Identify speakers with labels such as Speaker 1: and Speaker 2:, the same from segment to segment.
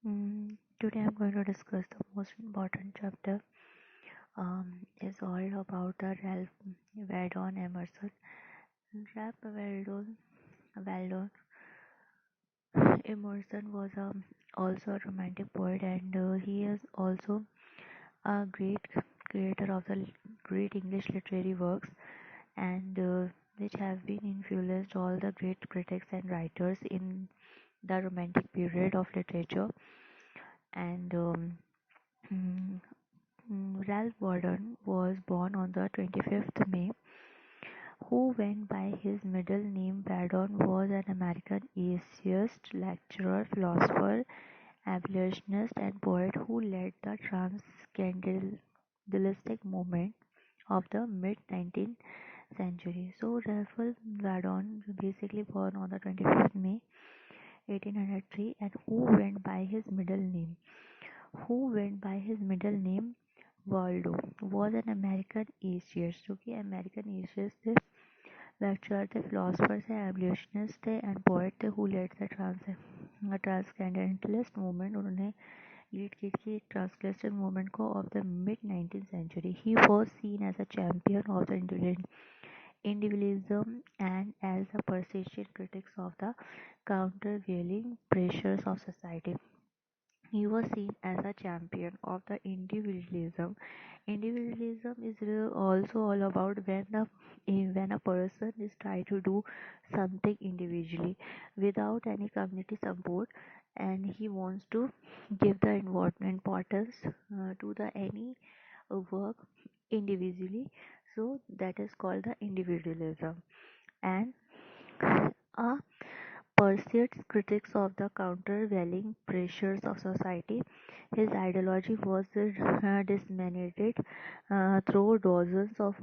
Speaker 1: Today I'm going to discuss the most important chapter. Is all about the Ralph Waldo Emerson. Ralph Waldo Emerson was also a romantic poet, and he is also a great creator of the great English literary works, and which have been influenced all the great critics and writers in the romantic period of literature. And mm, Ralph Waldo was born on the 25th May, who went by his middle name Waldo, was an American essayist, lecturer, philosopher, abolitionist, and poet who led the transcendentalistic movement of the mid-19th century. So Ralph Waldo basically born on the 25th May 1803, and who went by his middle name Waldo, was an American atheist, जो कि American atheist थे, lecturer थे, philosopher थे, abolitionist थे and poet थे who led the transcendentalist movement. उन्होंने lead की थी ट्रांसलेशन मूवमेंट को of the mid 19th century. He was seen as a champion of the individualism and as a persistent critic of the countervailing pressures of society. He was seen as a champion of the individualism. Individualism is also all about when a person is trying to do something individually without any community support, and he wants to give the importance to the any work individually. So that is called the individualism. And a persists critics of the countervailing pressures of society. His ideology was disseminated through dozens of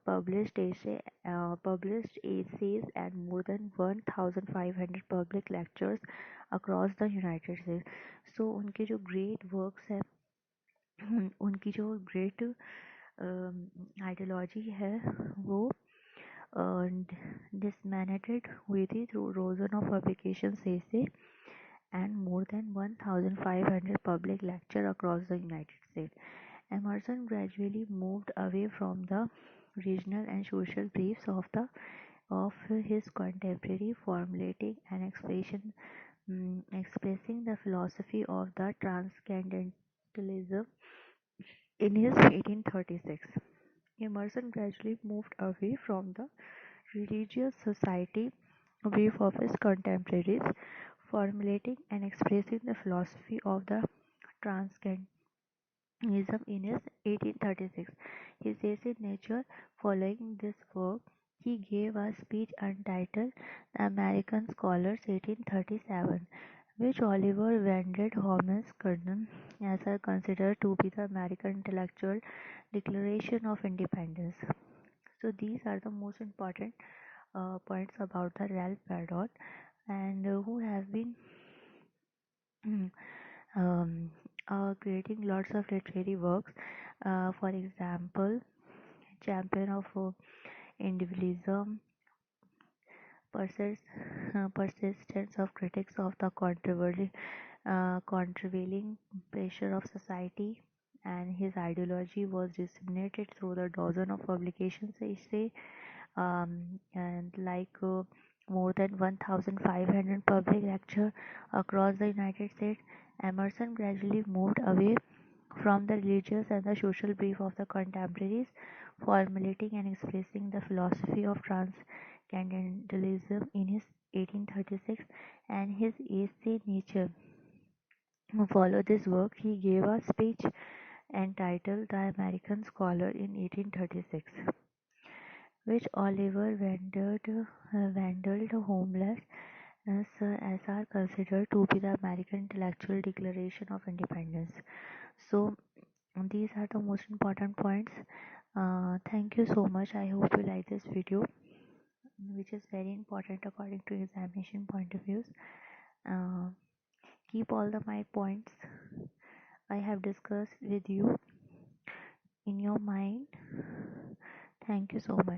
Speaker 1: published essays and more than 1,500 public lectures across the United States. So उनके जो great works हैं, उनकी जो great ideology है वो disseminated widely through dozens of publications essay and more than 1,500 public lectures across the United States. Emerson gradually moved away from the regional and social beliefs of his contemporary, formulating and expressing the philosophy of the transcendentalism in his 1836. Emerson gradually moved away from the religious society view of his contemporaries, formulating and expressing the philosophy of the transcendentalism in his 1836. His essay Nature. Following this work, he gave a speech entitled The American Scholars 1837, which Oliver Wendell Holmes Gordon as are considered to be the American intellectual declaration of independence. So these are the most important points about the Ralph Waldo, and who have been um, creating lots of literary works. For example, champion of individualism, persistence of critics of the countervailing pressure of society, and his ideology was disseminated through the dozen of publications, I say, and more than 1,500 public lectures across the United States. Emerson gradually moved away from the religious and the social belief of the contemporaries, formulating and expressing the philosophy of transcendentalism in his 1836 and his essay Nature. To follow this work, he gave a speech entitled The American Scholar in 1836, which Oliver Wendell Holmes as are considered to be the American intellectual declaration of independence. So these are the most important points. Thank you so much. I hope you like this video, which is very important according to examination point of views. Uh, keep all the my points I have discussed with you in your mind. Thank you so much.